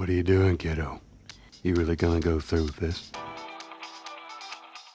What are you doing, kiddo? You really gonna go through with this?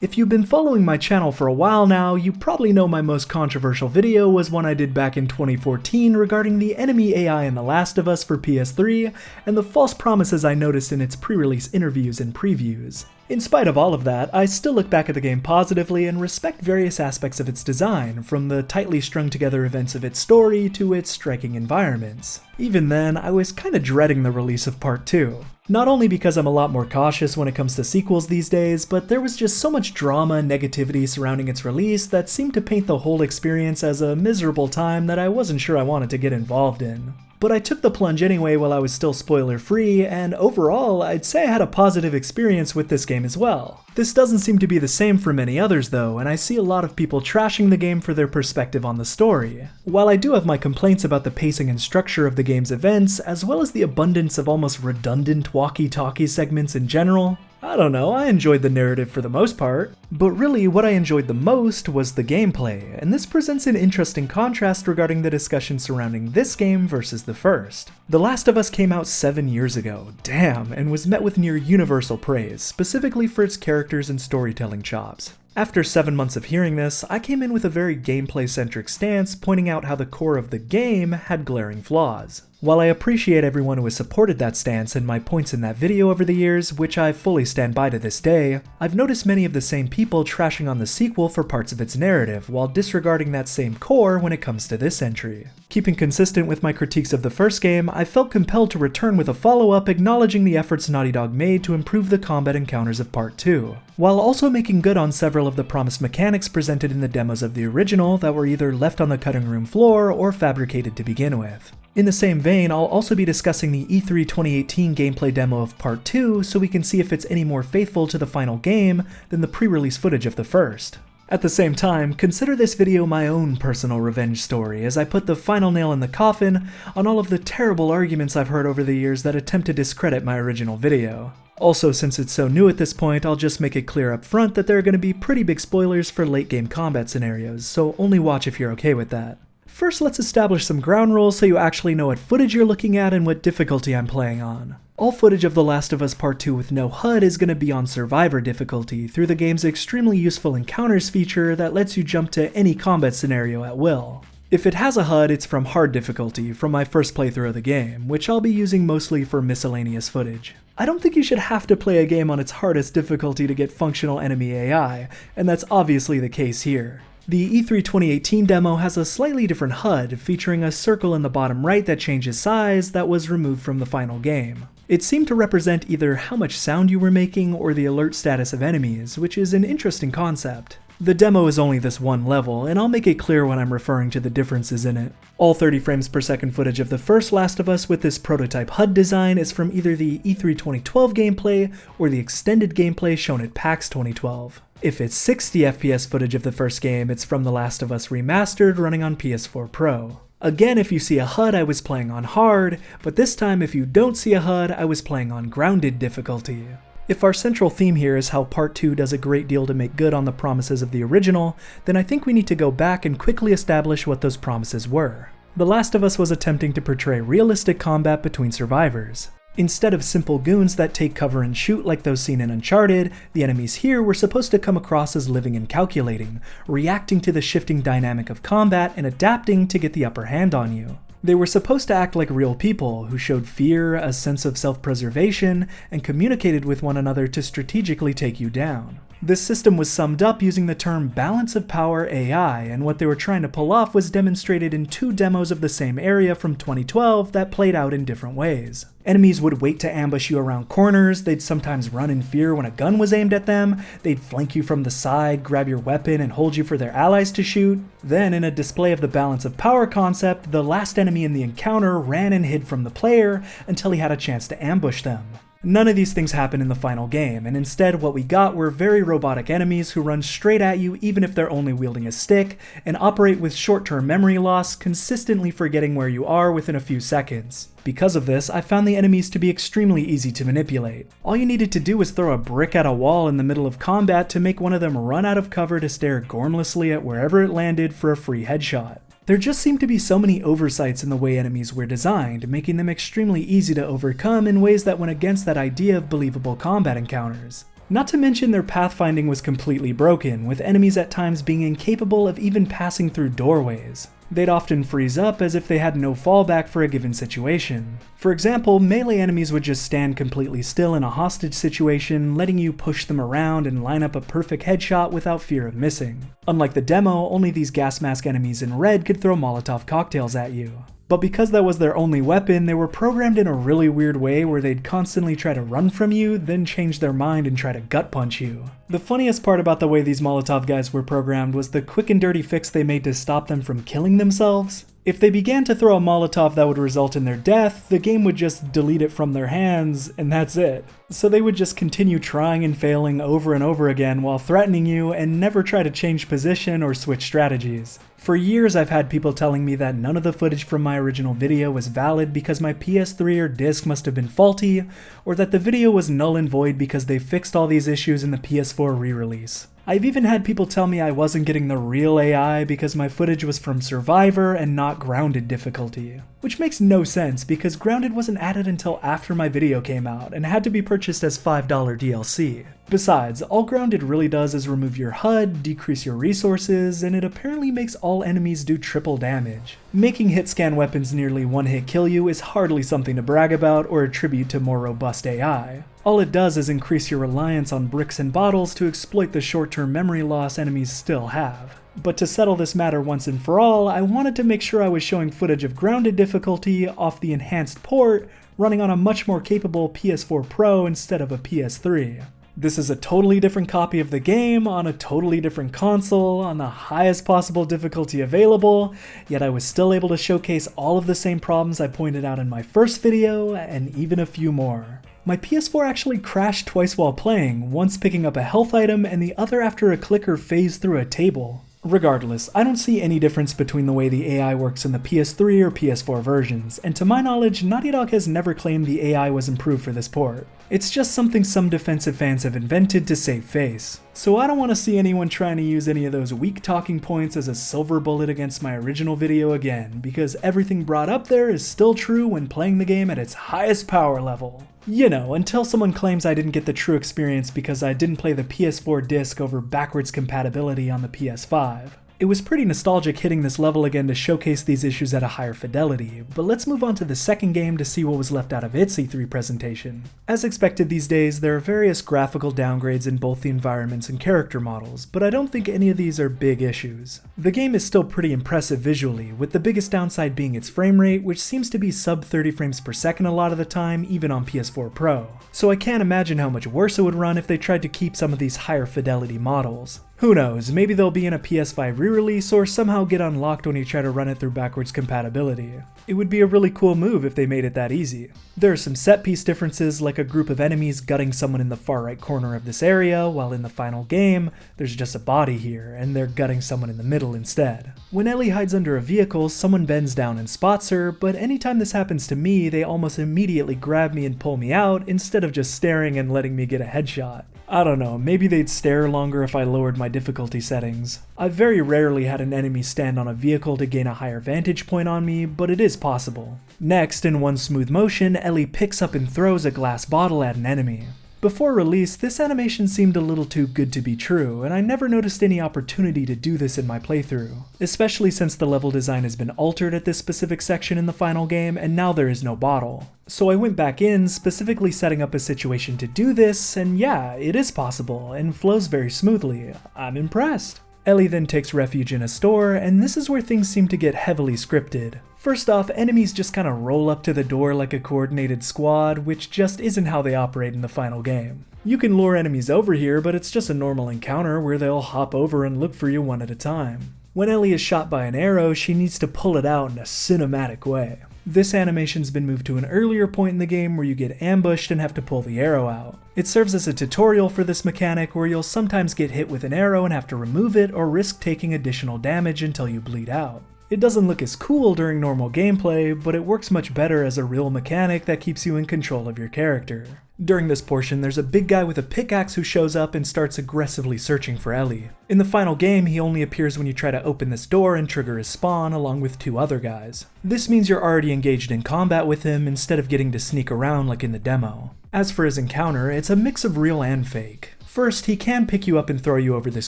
If you've been following my channel for a while now, you probably know my most controversial video was one I did back in 2014 regarding the enemy AI in The Last of Us for PS3 and the false promises I noticed in its pre-release interviews and previews. In spite of all of that, I still look back at the game positively and respect various aspects of its design, from the tightly strung together events of its story to its striking environments. Even then, I was kinda dreading the release of Part 2. Not only because I'm a lot more cautious when it comes to sequels these days, but there was just so much drama and negativity surrounding its release that seemed to paint the whole experience as a miserable time that I wasn't sure I wanted to get involved in. But I took the plunge anyway while I was still spoiler-free, and overall, I'd say I had a positive experience with this game as well. This doesn't seem to be the same for many others though, and I see a lot of people trashing the game for their perspective on the story. While I do have my complaints about the pacing and structure of the game's events, as well as the abundance of almost redundant walkie-talkie segments in general, I don't know, I enjoyed the narrative for the most part. But really, what I enjoyed the most was the gameplay, and this presents an interesting contrast regarding the discussion surrounding this game versus the first. The Last of Us came out 7 years ago, damn, and was met with near universal praise, specifically for its characters and storytelling chops. After 7 months of hearing this, I came in with a very gameplay-centric stance, pointing out how the core of the game had glaring flaws. While I appreciate everyone who has supported that stance and my points in that video over the years, which I fully stand by to this day, I've noticed many of the same people trashing on the sequel for parts of its narrative, while disregarding that same core when it comes to this entry. Keeping consistent with my critiques of the first game, I felt compelled to return with a follow-up acknowledging the efforts Naughty Dog made to improve the combat encounters of Part 2, while also making good on several of the promised mechanics presented in the demos of the original that were either left on the cutting room floor or fabricated to begin with. In the same vein, I'll also be discussing the E3 2018 gameplay demo of Part 2 so we can see if it's any more faithful to the final game than the pre-release footage of the first. At the same time, consider this video my own personal revenge story as I put the final nail in the coffin on all of the terrible arguments I've heard over the years that attempt to discredit my original video. Also, since it's so new at this point, I'll just make it clear up front that there are going to be pretty big spoilers for late game combat scenarios, so only watch if you're okay with that. First, let's establish some ground rules so you actually know what footage you're looking at and what difficulty I'm playing on. All footage of The Last of Us Part 2 with no HUD is going to be on Survivor difficulty through the game's extremely useful Encounters feature that lets you jump to any combat scenario at will. If it has a HUD, it's from hard difficulty from my first playthrough of the game, which I'll be using mostly for miscellaneous footage. I don't think you should have to play a game on its hardest difficulty to get functional enemy AI, and that's obviously the case here. The E3 2018 demo has a slightly different HUD, featuring a circle in the bottom right that changes size that was removed from the final game. It seemed to represent either how much sound you were making or the alert status of enemies, which is an interesting concept. The demo is only this one level, and I'll make it clear when I'm referring to the differences in it. All 30 frames per second footage of the first Last of Us with this prototype HUD design is from either the E3 2012 gameplay or the extended gameplay shown at PAX 2012. If it's 60 FPS footage of the first game, it's from The Last of Us Remastered running on PS4 Pro. Again, if you see a HUD, I was playing on hard, but this time if you don't see a HUD, I was playing on grounded difficulty. If our central theme here is how Part 2 does a great deal to make good on the promises of the original, then I think we need to go back and quickly establish what those promises were. The Last of Us was attempting to portray realistic combat between survivors. Instead of simple goons that take cover and shoot like those seen in Uncharted, the enemies here were supposed to come across as living and calculating, reacting to the shifting dynamic of combat and adapting to get the upper hand on you. They were supposed to act like real people who showed fear, a sense of self-preservation, and communicated with one another to strategically take you down. This system was summed up using the term balance of power AI, and what they were trying to pull off was demonstrated in 2 demos of the same area from 2012 that played out in different ways. Enemies would wait to ambush you around corners, they'd sometimes run in fear when a gun was aimed at them, they'd flank you from the side, grab your weapon, and hold you for their allies to shoot. Then, in a display of the balance of power concept, the last enemy in the encounter ran and hid from the player until he had a chance to ambush them. None of these things happen in the final game, and instead what we got were very robotic enemies who run straight at you even if they're only wielding a stick, and operate with short-term memory loss, consistently forgetting where you are within a few seconds. Because of this, I found the enemies to be extremely easy to manipulate. All you needed to do was throw a brick at a wall in the middle of combat to make one of them run out of cover to stare gormlessly at wherever it landed for a free headshot. There just seemed to be so many oversights in the way enemies were designed, making them extremely easy to overcome in ways that went against that idea of believable combat encounters. Not to mention their pathfinding was completely broken, with enemies at times being incapable of even passing through doorways. They'd often freeze up as if they had no fallback for a given situation. For example, melee enemies would just stand completely still in a hostage situation, letting you push them around and line up a perfect headshot without fear of missing. Unlike the demo, only these gas mask enemies in red could throw Molotov cocktails at you. But because that was their only weapon, they were programmed in a really weird way where they'd constantly try to run from you, then change their mind and try to gut punch you. The funniest part about the way these Molotov guys were programmed was the quick and dirty fix they made to stop them from killing themselves. If they began to throw a Molotov that would result in their death, the game would just delete it from their hands, and that's it. So they would just continue trying and failing over and over again while threatening you and never try to change position or switch strategies. For years I've had people telling me that none of the footage from my original video was valid because my PS3 or disc must have been faulty, or that the video was null and void because they fixed all these issues in the PS4 re-release. I've even had people tell me I wasn't getting the real AI because my footage was from Survivor and not Grounded difficulty. Which makes no sense because Grounded wasn't added until after my video came out and had to be purchased as $5 DLC. Besides, all Grounded really does is remove your HUD, decrease your resources, and it apparently makes all enemies do triple damage. Making hit-scan weapons nearly one-hit kill you is hardly something to brag about or attribute to more robust AI. All it does is increase your reliance on bricks and bottles to exploit the short-term memory loss enemies still have. But to settle this matter once and for all, I wanted to make sure I was showing footage of Grounded difficulty off the enhanced port, running on a much more capable PS4 Pro instead of a PS3. This is a totally different copy of the game, on a totally different console, on the highest possible difficulty available, yet I was still able to showcase all of the same problems I pointed out in my first video, and even a few more. My PS4 actually crashed twice while playing, once picking up a health item and the other after a clicker phased through a table. Regardless, I don't see any difference between the way the AI works in the PS3 or PS4 versions, and to my knowledge, Naughty Dog has never claimed the AI was improved for this port. It's just something some defensive fans have invented to save face. So I don't want to see anyone trying to use any of those weak talking points as a silver bullet against my original video again, because everything brought up there is still true when playing the game at its highest power level. You know, until someone claims I didn't get the true experience because I didn't play the PS4 disc over backwards compatibility on the PS5. It was pretty nostalgic hitting this level again to showcase these issues at a higher fidelity, but let's move on to the second game to see what was left out of its E3 presentation. As expected these days, there are various graphical downgrades in both the environments and character models, but I don't think any of these are big issues. The game is still pretty impressive visually, with the biggest downside being its frame rate, which seems to be sub 30 frames per second a lot of the time, even on PS4 Pro. So I can't imagine how much worse it would run if they tried to keep some of these higher fidelity models. Who knows, maybe they'll be in a PS5 re-release or somehow get unlocked when you try to run it through backwards compatibility. It would be a really cool move if they made it that easy. There are some set piece differences, like a group of enemies gutting someone in the far right corner of this area, while in the final game, there's just a body here, and they're gutting someone in the middle instead. When Ellie hides under a vehicle, someone bends down and spots her, but anytime this happens to me, they almost immediately grab me and pull me out, instead of just staring and letting me get a headshot. I don't know, maybe they'd stare longer if I lowered my difficulty settings. I've very rarely had an enemy stand on a vehicle to gain a higher vantage point on me, but it is possible. Next, in one smooth motion, Ellie picks up and throws a glass bottle at an enemy. Before release, this animation seemed a little too good to be true, and I never noticed any opportunity to do this in my playthrough, especially since the level design has been altered at this specific section in the final game, and now there is no bottle. So I went back in, specifically setting up a situation to do this, and yeah, it is possible, and flows very smoothly. I'm impressed. Ellie then takes refuge in a store, and this is where things seem to get heavily scripted. First off, enemies just kinda roll up to the door like a coordinated squad, which just isn't how they operate in the final game. You can lure enemies over here, but it's just a normal encounter where they'll hop over and look for you one at a time. When Ellie is shot by an arrow, she needs to pull it out in a cinematic way. This animation's been moved to an earlier point in the game where you get ambushed and have to pull the arrow out. It serves as a tutorial for this mechanic where you'll sometimes get hit with an arrow and have to remove it or risk taking additional damage until you bleed out. It doesn't look as cool during normal gameplay, but it works much better as a real mechanic that keeps you in control of your character. During this portion, there's a big guy with a pickaxe who shows up and starts aggressively searching for Ellie. In the final game, he only appears when you try to open this door and trigger his spawn along with 2 other guys. This means you're already engaged in combat with him instead of getting to sneak around like in the demo. As for his encounter, it's a mix of real and fake. First, he can pick you up and throw you over this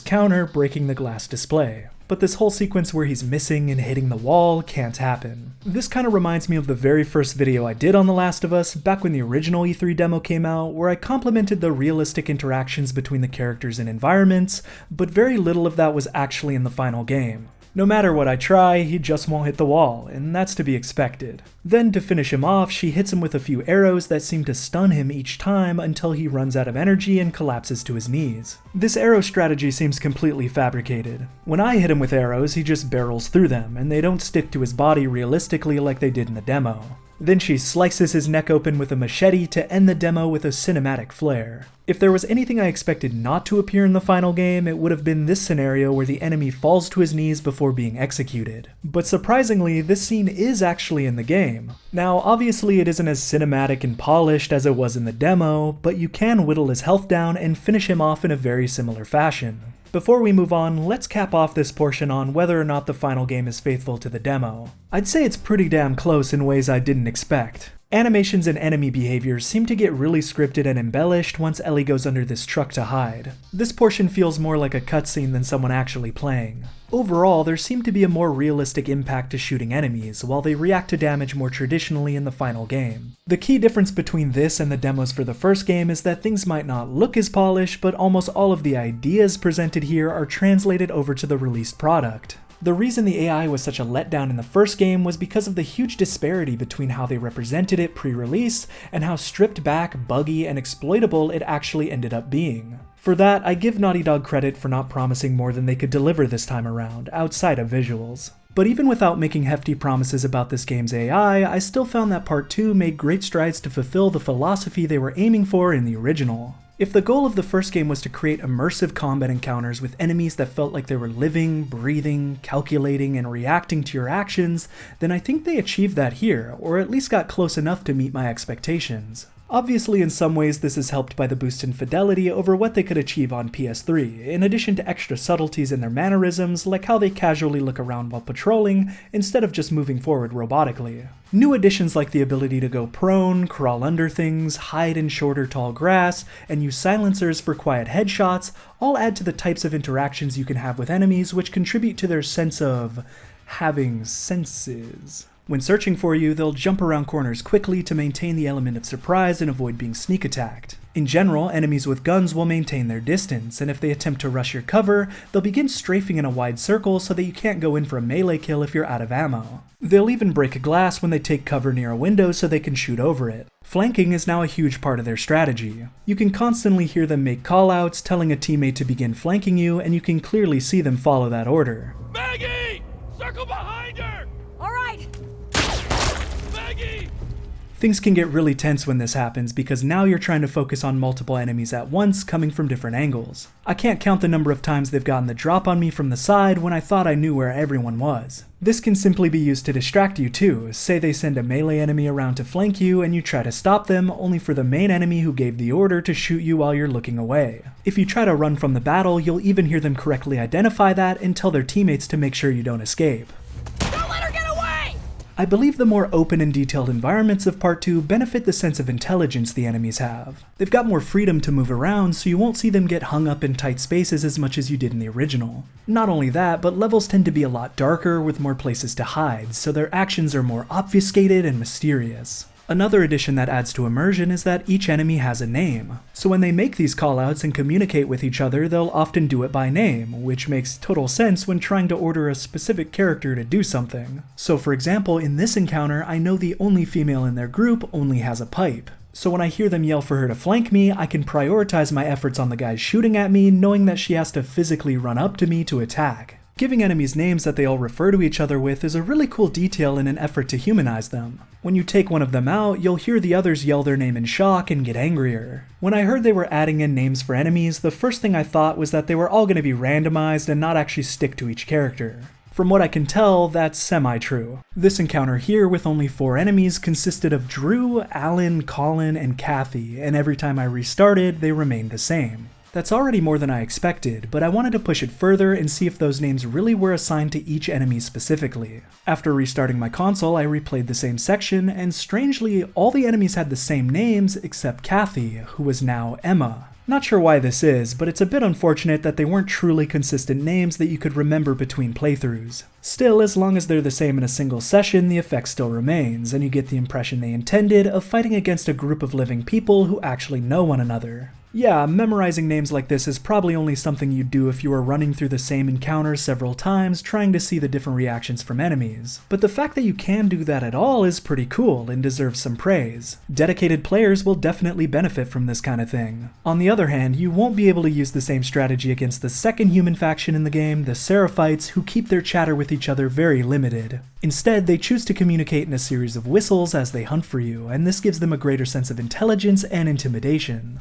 counter, breaking the glass display. But this whole sequence where he's missing and hitting the wall can't happen. This kind of reminds me of the very first video I did on The Last of Us, back when the original E3 demo came out, where I complimented the realistic interactions between the characters and environments, but very little of that was actually in the final game. No matter what I try, he just won't hit the wall, and that's to be expected. Then, to finish him off, she hits him with a few arrows that seem to stun him each time until he runs out of energy and collapses to his knees. This arrow strategy seems completely fabricated. When I hit him with arrows, he just barrels through them, and they don't stick to his body realistically like they did in the demo. Then she slices his neck open with a machete to end the demo with a cinematic flare. If there was anything I expected not to appear in the final game, it would have been this scenario where the enemy falls to his knees before being executed. But surprisingly, this scene is actually in the game. Now, obviously it isn't as cinematic and polished as it was in the demo, but you can whittle his health down and finish him off in a very similar fashion. Before we move on, let's cap off this portion on whether or not the final game is faithful to the demo. I'd say it's pretty damn close in ways I didn't expect. Animations and enemy behaviors seem to get really scripted and embellished once Ellie goes under this truck to hide. This portion feels more like a cutscene than someone actually playing. Overall, there seemed to be a more realistic impact to shooting enemies, while they react to damage more traditionally in the final game. The key difference between this and the demos for the first game is that things might not look as polished, but almost all of the ideas presented here are translated over to the released product. The reason the AI was such a letdown in the first game was because of the huge disparity between how they represented it pre-release and how stripped back, buggy, and exploitable it actually ended up being. For that, I give Naughty Dog credit for not promising more than they could deliver this time around, outside of visuals. But even without making hefty promises about this game's AI, I still found that Part 2 made great strides to fulfill the philosophy they were aiming for in the original. If the goal of the first game was to create immersive combat encounters with enemies that felt like they were living, breathing, calculating, and reacting to your actions, then I think they achieved that here, or at least got close enough to meet my expectations. Obviously, in some ways this is helped by the boost in fidelity over what they could achieve on PS3, in addition to extra subtleties in their mannerisms, like how they casually look around while patrolling, instead of just moving forward robotically. New additions like the ability to go prone, crawl under things, hide in short or tall grass, and use silencers for quiet headshots all add to the types of interactions you can have with enemies, which contribute to their sense of having senses. When searching for you, they'll jump around corners quickly to maintain the element of surprise and avoid being sneak attacked. In general, enemies with guns will maintain their distance, and if they attempt to rush your cover, they'll begin strafing in a wide circle so that you can't go in for a melee kill if you're out of ammo. They'll even break a glass when they take cover near a window so they can shoot over it. Flanking is now a huge part of their strategy. You can constantly hear them make callouts, telling a teammate to begin flanking you, and you can clearly see them follow that order. Maggie! Circle behind her! All right. Maggie! Things can get really tense when this happens because now you're trying to focus on multiple enemies at once coming from different angles. I can't count the number of times they've gotten the drop on me from the side when I thought I knew where everyone was. This can simply be used to distract you too. Say they send a melee enemy around to flank you and you try to stop them, only for the main enemy who gave the order to shoot you while you're looking away. If you try to run from the battle, you'll even hear them correctly identify that and tell their teammates to make sure you don't escape. Don't let her get away! I believe the more open and detailed environments of Part 2 benefit the sense of intelligence the enemies have. They've got more freedom to move around, so you won't see them get hung up in tight spaces as much as you did in the original. Not only that, but levels tend to be a lot darker with more places to hide, so their actions are more obfuscated and mysterious. Another addition that adds to immersion is that each enemy has a name. So when they make these callouts and communicate with each other, they'll often do it by name, which makes total sense when trying to order a specific character to do something. So for example, in this encounter, I know the only female in their group only has a pipe. So when I hear them yell for her to flank me, I can prioritize my efforts on the guys shooting at me, knowing that she has to physically run up to me to attack. Giving enemies names that they all refer to each other with is a really cool detail in an effort to humanize them. When you take one of them out, you'll hear the others yell their name in shock and get angrier. When I heard they were adding in names for enemies, the first thing I thought was that they were all going to be randomized and not actually stick to each character. From what I can tell, that's semi-true. This encounter here with only 4 enemies consisted of Drew, Alan, Colin, and Kathy, and every time I restarted, they remained the same. That's already more than I expected, but I wanted to push it further and see if those names really were assigned to each enemy specifically. After restarting my console, I replayed the same section, and strangely, all the enemies had the same names except Kathy, who was now Emma. Not sure why this is, but it's a bit unfortunate that they weren't truly consistent names that you could remember between playthroughs. Still, as long as they're the same in a single session, the effect still remains, and you get the impression they intended of fighting against a group of living people who actually know one another. Yeah, memorizing names like this is probably only something you'd do if you were running through the same encounter several times trying to see the different reactions from enemies. But the fact that you can do that at all is pretty cool and deserves some praise. Dedicated players will definitely benefit from this kind of thing. On the other hand, you won't be able to use the same strategy against the second human faction in the game, the Seraphites, who keep their chatter with each other very limited. Instead, they choose to communicate in a series of whistles as they hunt for you, and this gives them a greater sense of intelligence and intimidation.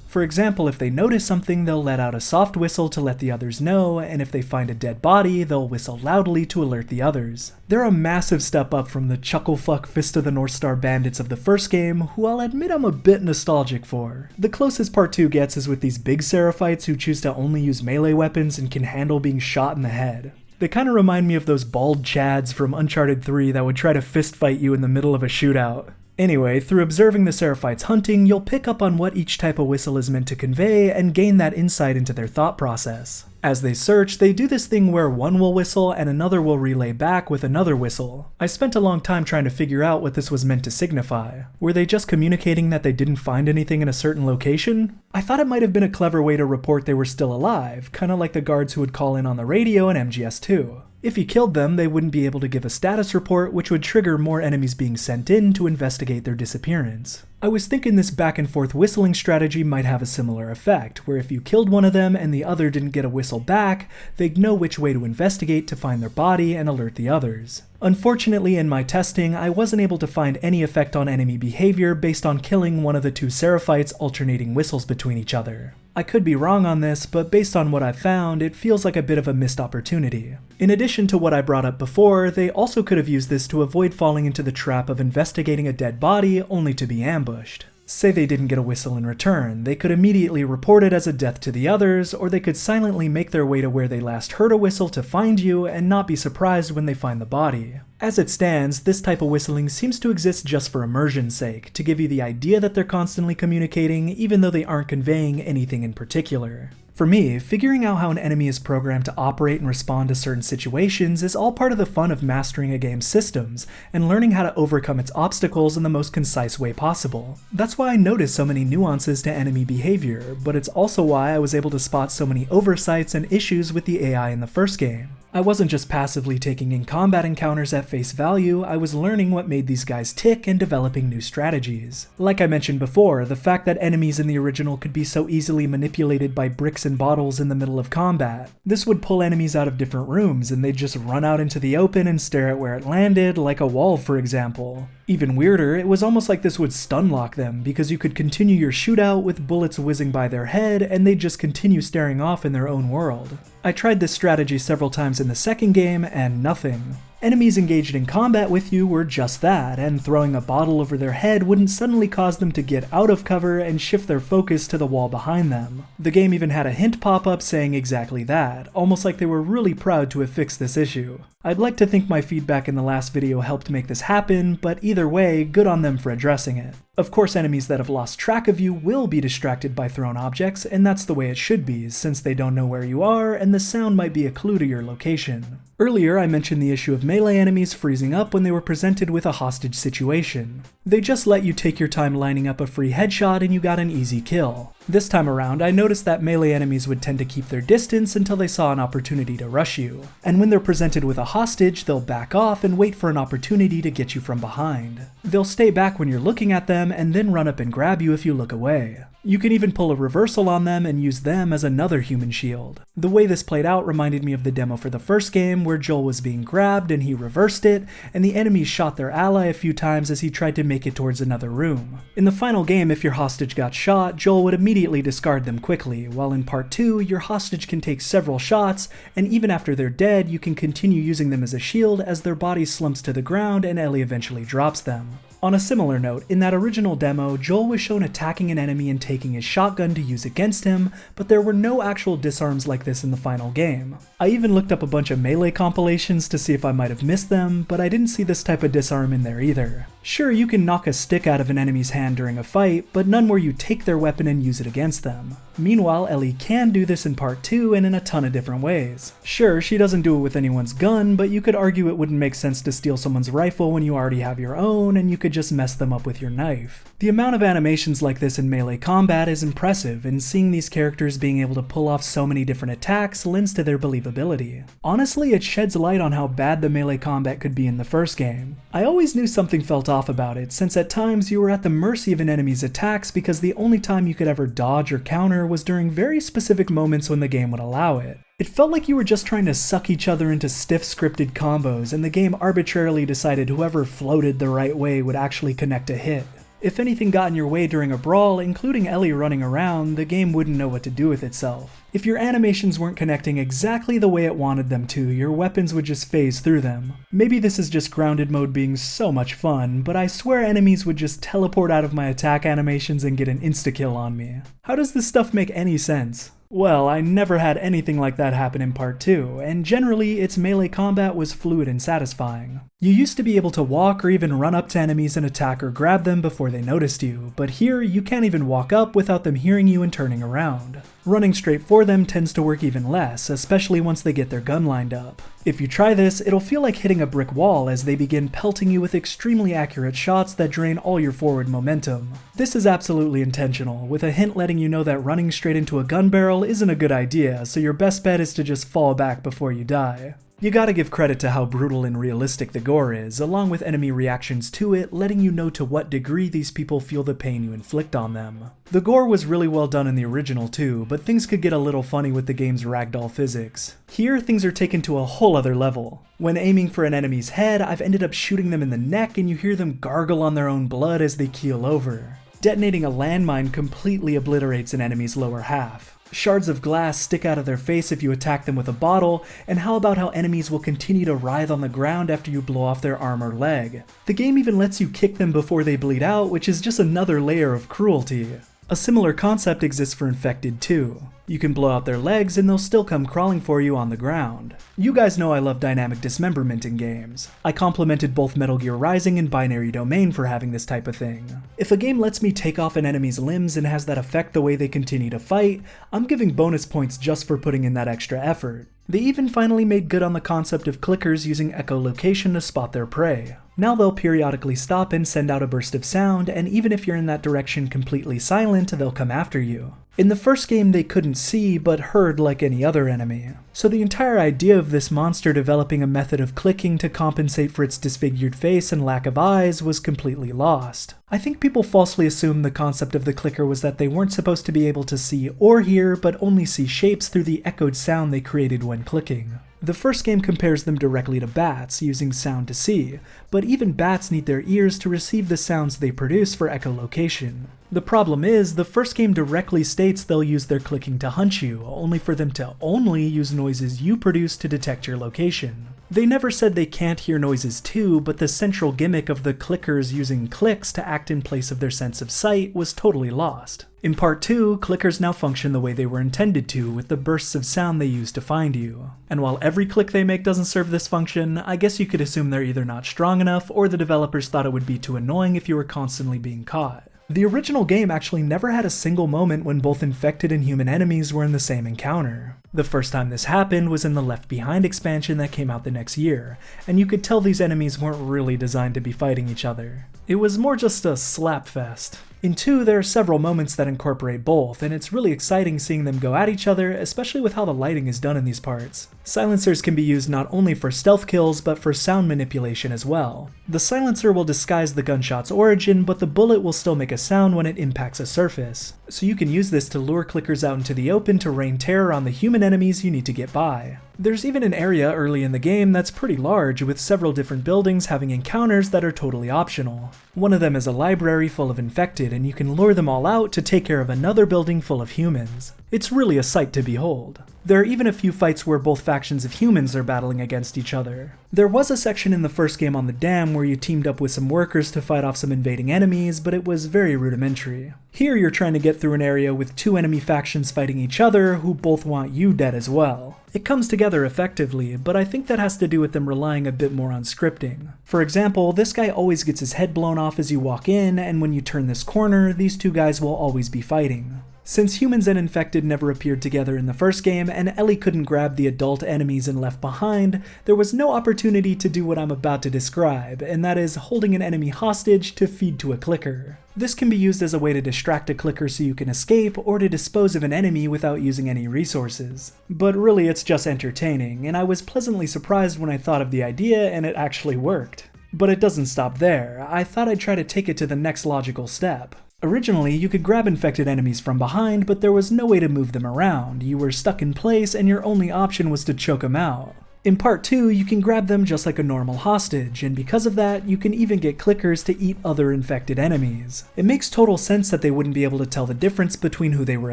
For example, if they notice something, they'll let out a soft whistle to let the others know, and if they find a dead body, they'll whistle loudly to alert the others. They're a massive step up from the chucklefuck Fist of the North Star bandits of the first game, who I'll admit I'm a bit nostalgic for. The closest Part 2 gets is with these big Seraphites who choose to only use melee weapons and can handle being shot in the head. They kinda remind me of those bald chads from Uncharted 3 that would try to fist fight you in the middle of a shootout. Anyway, through observing the Seraphites hunting, you'll pick up on what each type of whistle is meant to convey and gain that insight into their thought process. As they search, they do this thing where one will whistle and another will relay back with another whistle. I spent a long time trying to figure out what this was meant to signify. Were they just communicating that they didn't find anything in a certain location? I thought it might have been a clever way to report they were still alive, kinda like the guards who would call in on the radio in MGS2. If you killed them, they wouldn't be able to give a status report, which would trigger more enemies being sent in to investigate their disappearance. I was thinking this back and forth whistling strategy might have a similar effect, where if you killed one of them and the other didn't get a whistle back, they'd know which way to investigate to find their body and alert the others. Unfortunately, in my testing, I wasn't able to find any effect on enemy behavior based on killing one of the 2 Seraphites alternating whistles between each other. I could be wrong on this, but based on what I've found, it feels like a bit of a missed opportunity. In addition to what I brought up before, they also could have used this to avoid falling into the trap of investigating a dead body only to be ambushed. Say they didn't get a whistle in return, they could immediately report it as a death to the others, or they could silently make their way to where they last heard a whistle to find you and not be surprised when they find the body. As it stands, this type of whistling seems to exist just for immersion's sake, to give you the idea that they're constantly communicating even though they aren't conveying anything in particular. For me, figuring out how an enemy is programmed to operate and respond to certain situations is all part of the fun of mastering a game's systems, and learning how to overcome its obstacles in the most concise way possible. That's why I noticed so many nuances to enemy behavior, but it's also why I was able to spot so many oversights and issues with the AI in the first game. I wasn't just passively taking in combat encounters at face value, I was learning what made these guys tick and developing new strategies. Like I mentioned before, the fact that enemies in the original could be so easily manipulated by bricks and bottles in the middle of combat. This would pull enemies out of different rooms and they'd just run out into the open and stare at where it landed, like a wall for example. Even weirder, it was almost like this would stun lock them, because you could continue your shootout with bullets whizzing by their head and they'd just continue staring off in their own world. I tried this strategy several times in the second game, and nothing. Enemies engaged in combat with you were just that, and throwing a bottle over their head wouldn't suddenly cause them to get out of cover and shift their focus to the wall behind them. The game even had a hint pop up saying exactly that, almost like they were really proud to have fixed this issue. I'd like to think my feedback in the last video helped make this happen, but either way, good on them for addressing it. Of course, enemies that have lost track of you will be distracted by thrown objects, and that's the way it should be, since they don't know where you are, and the sound might be a clue to your location. Earlier, I mentioned the issue of melee enemies freezing up when they were presented with a hostage situation. They just let you take your time lining up a free headshot and you got an easy kill. This time around, I noticed that melee enemies would tend to keep their distance until they saw an opportunity to rush you. And when they're presented with a hostage, they'll back off and wait for an opportunity to get you from behind. They'll stay back when you're looking at them and then run up and grab you if you look away. You can even pull a reversal on them and use them as another human shield. The way this played out reminded me of the demo for the first game, where Joel was being grabbed and he reversed it, and the enemies shot their ally a few times as he tried to make it towards another room. In the final game, if your hostage got shot, Joel would immediately discard them quickly, while in part 2, your hostage can take several shots, and even after they're dead, you can continue using them as a shield as their body slumps to the ground and Ellie eventually drops them. On a similar note, in that original demo, Joel was shown attacking an enemy and taking his shotgun to use against him, but there were no actual disarms like this in the final game. I even looked up a bunch of melee compilations to see if I might have missed them, but I didn't see this type of disarm in there either. Sure, you can knock a stick out of an enemy's hand during a fight, but none where you take their weapon and use it against them. Meanwhile, Ellie can do this in part 2 and in a ton of different ways. Sure, she doesn't do it with anyone's gun, but you could argue it wouldn't make sense to steal someone's rifle when you already have your own, and you could just mess them up with your knife. The amount of animations like this in melee combat is impressive, and seeing these characters being able to pull off so many different attacks lends to their believability. Honestly, it sheds light on how bad the melee combat could be in the first game. I always knew something felt off about it, since at times you were at the mercy of an enemy's attacks because the only time you could ever dodge or counter was during very specific moments when the game would allow it. It felt like you were just trying to suck each other into stiff scripted combos, and the game arbitrarily decided whoever floated the right way would actually connect a hit. If anything got in your way during a brawl, including Ellie running around, the game wouldn't know what to do with itself. If your animations weren't connecting exactly the way it wanted them to, your weapons would just phase through them. Maybe this is just grounded mode being so much fun, but I swear enemies would just teleport out of my attack animations and get an insta-kill on me. How does this stuff make any sense? Well, I never had anything like that happen in part 2, and generally its melee combat was fluid and satisfying. You used to be able to walk or even run up to enemies and attack or grab them before they noticed you, but here you can't even walk up without them hearing you and turning around. Running straight for them tends to work even less, especially once they get their gun lined up. If you try this, it'll feel like hitting a brick wall as they begin pelting you with extremely accurate shots that drain all your forward momentum. This is absolutely intentional, with a hint letting you know that running straight into a gun barrel isn't a good idea, so your best bet is to just fall back before you die. You gotta give credit to how brutal and realistic the gore is, along with enemy reactions to it, letting you know to what degree these people feel the pain you inflict on them. The gore was really well done in the original too, but things could get a little funny with the game's ragdoll physics. Here, things are taken to a whole other level. When aiming for an enemy's head, I've ended up shooting them in the neck and you hear them gargle on their own blood as they keel over. Detonating a landmine completely obliterates an enemy's lower half. Shards of glass stick out of their face if you attack them with a bottle, and how about how enemies will continue to writhe on the ground after you blow off their arm or leg. The game even lets you kick them before they bleed out, which is just another layer of cruelty. A similar concept exists for infected too. You can blow out their legs and they'll still come crawling for you on the ground. You guys know I love dynamic dismemberment in games. I complimented both Metal Gear Rising and Binary Domain for having this type of thing. If a game lets me take off an enemy's limbs and has that affect the way they continue to fight, I'm giving bonus points just for putting in that extra effort. They even finally made good on the concept of clickers using echolocation to spot their prey. Now they'll periodically stop and send out a burst of sound, and even if you're in that direction completely silent, they'll come after you. In the first game they couldn't see, but heard like any other enemy. So the entire idea of this monster developing a method of clicking to compensate for its disfigured face and lack of eyes was completely lost. I think people falsely assumed the concept of the clicker was that they weren't supposed to be able to see or hear, but only see shapes through the echoed sound they created when clicking. The first game compares them directly to bats, using sound to see, but even bats need their ears to receive the sounds they produce for echolocation. The problem is, the first game directly states they'll use their clicking to hunt you, only for them to only use noises you produce to detect your location. They never said they can't hear noises too, but the central gimmick of the clickers using clicks to act in place of their sense of sight was totally lost. In part 2, clickers now function the way they were intended to, with the bursts of sound they use to find you. And while every click they make doesn't serve this function, I guess you could assume they're either not strong enough or the developers thought it would be too annoying if you were constantly being caught. The original game actually never had a single moment when both infected and human enemies were in the same encounter. The first time this happened was in the Left Behind expansion that came out the next year, and you could tell these enemies weren't really designed to be fighting each other. It was more just a slap fest. In 2, there are several moments that incorporate both, and it's really exciting seeing them go at each other, especially with how the lighting is done in these parts. Silencers can be used not only for stealth kills, but for sound manipulation as well. The silencer will disguise the gunshot's origin, but the bullet will still make a sound when it impacts a surface. So you can use this to lure clickers out into the open to rain terror on the human enemies you need to get by. There's even an area early in the game that's pretty large, with several different buildings having encounters that are totally optional. One of them is a library full of infected, and you can lure them all out to take care of another building full of humans. It's really a sight to behold. There are even a few fights where both factions of humans are battling against each other. There was a section in the first game on the dam where you teamed up with some workers to fight off some invading enemies, but it was very rudimentary. Here you're trying to get through an area with two enemy factions fighting each other who both want you dead as well. It comes together effectively, but I think that has to do with them relying a bit more on scripting. For example, this guy always gets his head blown off as you walk in, and when you turn this corner, these two guys will always be fighting. Since humans and infected never appeared together in the first game, and Ellie couldn't grab the adult enemies and left behind, there was no opportunity to do what I'm about to describe, and that is holding an enemy hostage to feed to a clicker. This can be used as a way to distract a clicker so you can escape, or to dispose of an enemy without using any resources. But really it's just entertaining, and I was pleasantly surprised when I thought of the idea and it actually worked. But it doesn't stop there. I thought I'd try to take it to the next logical step. Originally, you could grab infected enemies from behind, but there was no way to move them around. You were stuck in place, and your only option was to choke them out. In part 2, you can grab them just like a normal hostage, and because of that, you can even get clickers to eat other infected enemies. It makes total sense that they wouldn't be able to tell the difference between who they were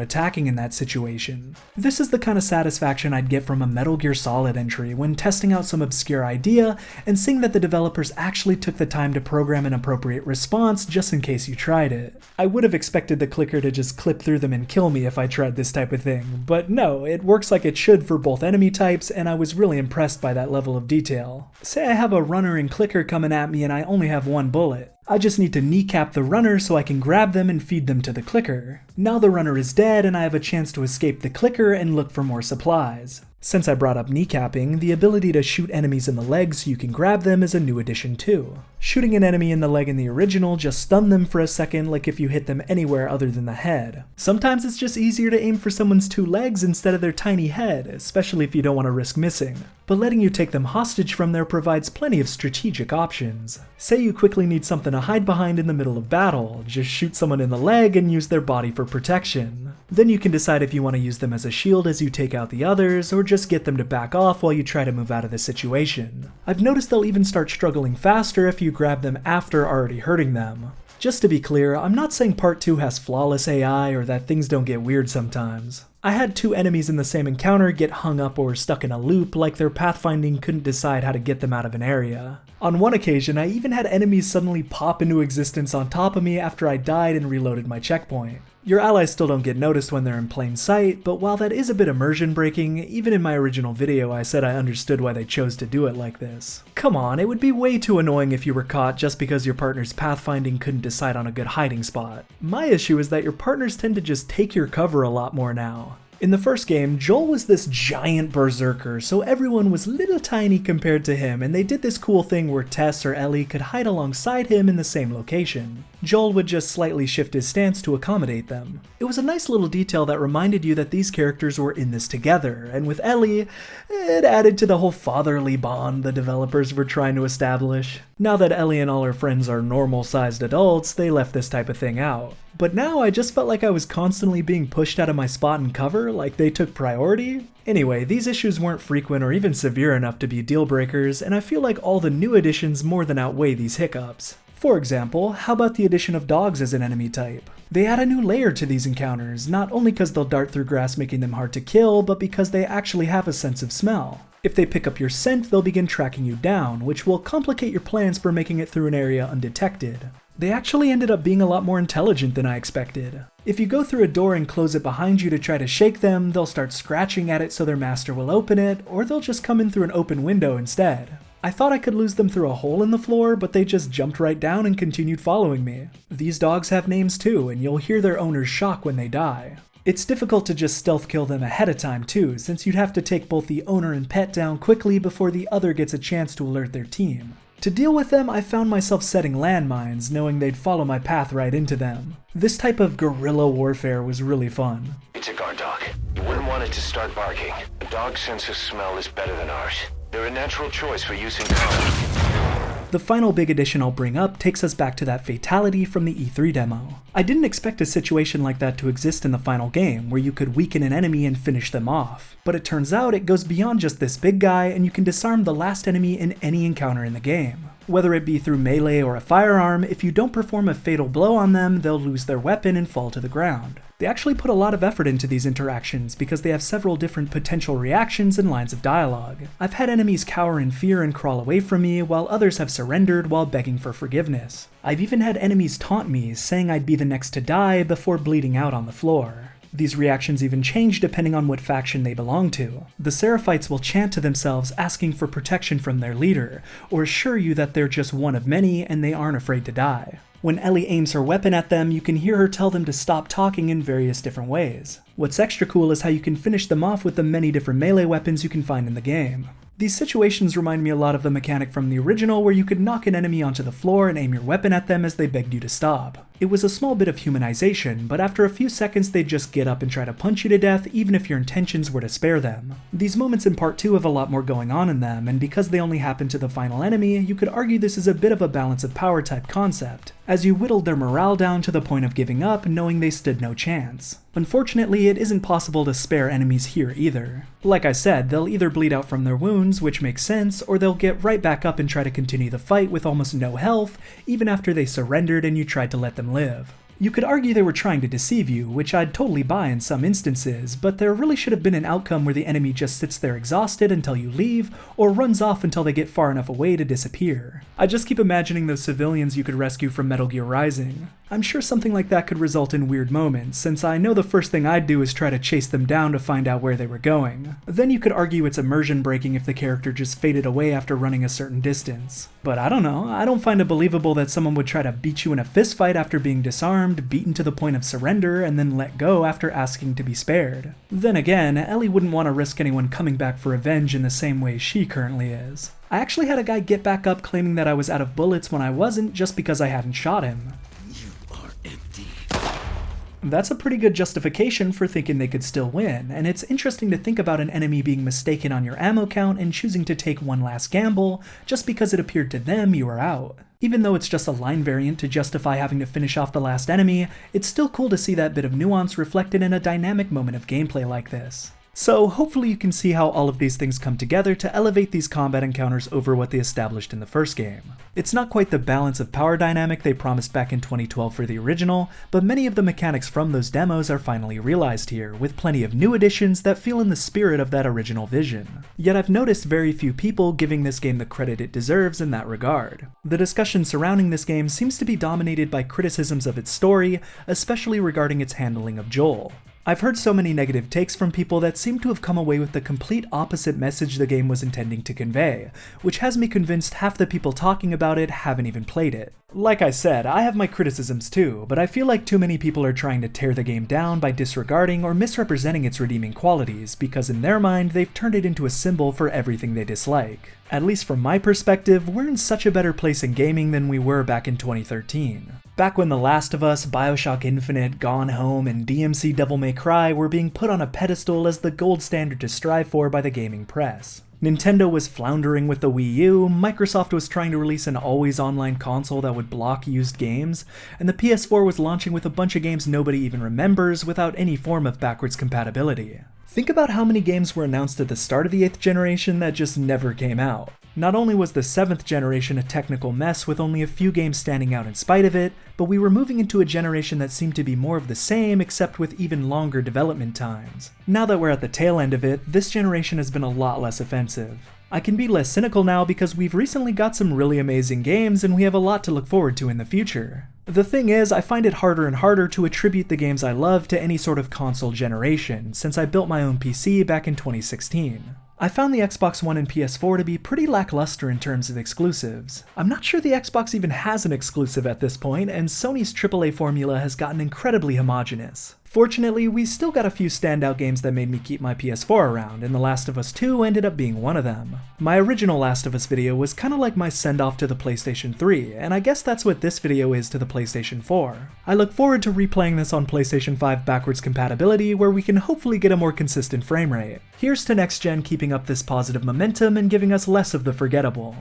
attacking in that situation. This is the kind of satisfaction I'd get from a Metal Gear Solid entry when testing out some obscure idea and seeing that the developers actually took the time to program an appropriate response just in case you tried it. I would have expected the clicker to just clip through them and kill me if I tried this type of thing, but no, it works like it should for both enemy types, and I was really impressed by that level of detail. Say I have a runner and clicker coming at me and I only have one bullet. I just need to kneecap the runner so I can grab them and feed them to the clicker. Now the runner is dead and I have a chance to escape the clicker and look for more supplies. Since I brought up kneecapping, the ability to shoot enemies in the leg so you can grab them is a new addition too. Shooting an enemy in the leg in the original just stunned them for a second, like if you hit them anywhere other than the head. Sometimes it's just easier to aim for someone's two legs instead of their tiny head, especially if you don't want to risk missing. But letting you take them hostage from there provides plenty of strategic options. Say you quickly need something to hide behind in the middle of battle, just shoot someone in the leg and use their body for protection. Then you can decide if you want to use them as a shield as you take out the others, or just get them to back off while you try to move out of the situation. I've noticed they'll even start struggling faster if you grab them after already hurting them. Just to be clear, I'm not saying part 2 has flawless AI or that things don't get weird sometimes. I had two enemies in the same encounter get hung up or stuck in a loop like their pathfinding couldn't decide how to get them out of an area. On one occasion, I even had enemies suddenly pop into existence on top of me after I died and reloaded my checkpoint. Your allies still don't get noticed when they're in plain sight, but while that is a bit immersion breaking, even in my original video I said I understood why they chose to do it like this. Come on, it would be way too annoying if you were caught just because your partner's pathfinding couldn't decide on a good hiding spot. My issue is that your partners tend to just take your cover a lot more now. In the first game, Joel was this giant berserker, so everyone was little tiny compared to him, and they did this cool thing where Tess or Ellie could hide alongside him in the same location. Joel would just slightly shift his stance to accommodate them. It was a nice little detail that reminded you that these characters were in this together, and with Ellie, it added to the whole fatherly bond the developers were trying to establish. Now that Ellie and all her friends are normal-sized adults, they left this type of thing out. But now I just felt like I was constantly being pushed out of my spot and cover, like they took priority. Anyway, these issues weren't frequent or even severe enough to be deal breakers, and I feel like all the new additions more than outweigh these hiccups. For example, how about the addition of dogs as an enemy type? They add a new layer to these encounters, not only because they'll dart through grass making them hard to kill, but because they actually have a sense of smell. If they pick up your scent, they'll begin tracking you down, which will complicate your plans for making it through an area undetected. They actually ended up being a lot more intelligent than I expected. If you go through a door and close it behind you to try to shake them, they'll start scratching at it so their master will open it, or they'll just come in through an open window instead. I thought I could lose them through a hole in the floor, but they just jumped right down and continued following me. These dogs have names too, and you'll hear their owners shock when they die. It's difficult to just stealth kill them ahead of time too, since you'd have to take both the owner and pet down quickly before the other gets a chance to alert their team. To deal with them, I found myself setting landmines, knowing they'd follow my path right into them. This type of guerrilla warfare was really fun. It's a guard dog. You wouldn't want it to start barking. A dog's sense of smell is better than ours. They're a natural choice for use in combat. The final big addition I'll bring up takes us back to that fatality from the E3 demo. I didn't expect a situation like that to exist in the final game, where you could weaken an enemy and finish them off. But it turns out it goes beyond just this big guy, and you can disarm the last enemy in any encounter in the game. Whether it be through melee or a firearm, if you don't perform a fatal blow on them, they'll lose their weapon and fall to the ground. They actually put a lot of effort into these interactions because they have several different potential reactions and lines of dialogue. I've had enemies cower in fear and crawl away from me, while others have surrendered while begging for forgiveness. I've even had enemies taunt me, saying I'd be the next to die before bleeding out on the floor. These reactions even change depending on what faction they belong to. The seraphites will chant to themselves asking for protection from their leader, or assure you that they're just one of many and they aren't afraid to die. When Ellie aims her weapon at them, you can hear her tell them to stop talking in various different ways. What's extra cool is how you can finish them off with the many different melee weapons you can find in the game. These situations remind me a lot of the mechanic from the original, where you could knock an enemy onto the floor and aim your weapon at them as they begged you to stop. It was a small bit of humanization, but after a few seconds they'd just get up and try to punch you to death even if your intentions were to spare them. These moments in part 2 have a lot more going on in them, and because they only happen to the final enemy, you could argue this is a bit of a balance of power type concept, as you whittled their morale down to the point of giving up, knowing they stood no chance. Unfortunately, it isn't possible to spare enemies here either. Like I said, they'll either bleed out from their wounds, which makes sense, or they'll get right back up and try to continue the fight with almost no health, even after they surrendered and you tried to let them live. You could argue they were trying to deceive you, which I'd totally buy in some instances, but there really should have been an outcome where the enemy just sits there exhausted until you leave, or runs off until they get far enough away to disappear. I just keep imagining those civilians you could rescue from Metal Gear Rising. I'm sure something like that could result in weird moments, since I know the first thing I'd do is try to chase them down to find out where they were going. Then you could argue it's immersion breaking if the character just faded away after running a certain distance. But I don't know, I don't find it believable that someone would try to beat you in a fistfight after being disarmed, beaten to the point of surrender, and then let go after asking to be spared. Then again, Ellie wouldn't want to risk anyone coming back for revenge in the same way she currently is. I actually had a guy get back up claiming that I was out of bullets when I wasn't, just because I hadn't shot him. That's a pretty good justification for thinking they could still win, and it's interesting to think about an enemy being mistaken on your ammo count and choosing to take one last gamble just because it appeared to them you were out. Even though it's just a line variant to justify having to finish off the last enemy, it's still cool to see that bit of nuance reflected in a dynamic moment of gameplay like this. So hopefully you can see how all of these things come together to elevate these combat encounters over what they established in the first game. It's not quite the balance of power dynamic they promised back in 2012 for the original, but many of the mechanics from those demos are finally realized here, with plenty of new additions that feel in the spirit of that original vision. Yet I've noticed very few people giving this game the credit it deserves in that regard. The discussion surrounding this game seems to be dominated by criticisms of its story, especially regarding its handling of Joel. I've heard so many negative takes from people that seem to have come away with the complete opposite message the game was intending to convey, which has me convinced half the people talking about it haven't even played it. Like I said, I have my criticisms too, but I feel like too many people are trying to tear the game down by disregarding or misrepresenting its redeeming qualities, because in their mind they've turned it into a symbol for everything they dislike. At least from my perspective, we're in such a better place in gaming than we were back in 2013. Back when The Last of Us, BioShock Infinite, Gone Home, and DMC Devil May Cry were being put on a pedestal as the gold standard to strive for by the gaming press. Nintendo was floundering with the Wii U, Microsoft was trying to release an always-online console that would block used games, and the PS4 was launching with a bunch of games nobody even remembers without any form of backwards compatibility. Think about how many games were announced at the start of the 8th generation that just never came out. Not only was the 7th generation a technical mess with only a few games standing out in spite of it, but we were moving into a generation that seemed to be more of the same except with even longer development times. Now that we're at the tail end of it, this generation has been a lot less offensive. I can be less cynical now because we've recently got some really amazing games and we have a lot to look forward to in the future. The thing is, I find it harder and harder to attribute the games I love to any sort of console generation, since I built my own PC back in 2016. I found the Xbox One and PS4 to be pretty lackluster in terms of exclusives. I'm not sure the Xbox even has an exclusive at this point, and Sony's AAA formula has gotten incredibly homogenous. Fortunately, we still got a few standout games that made me keep my PS4 around, and The Last of Us 2 ended up being one of them. My original Last of Us video was kinda like my send-off to the PlayStation 3, and I guess that's what this video is to the PlayStation 4. I look forward to replaying this on PlayStation 5 backwards compatibility, where we can hopefully get a more consistent frame rate. Here's to next gen keeping up this positive momentum and giving us less of the forgettable.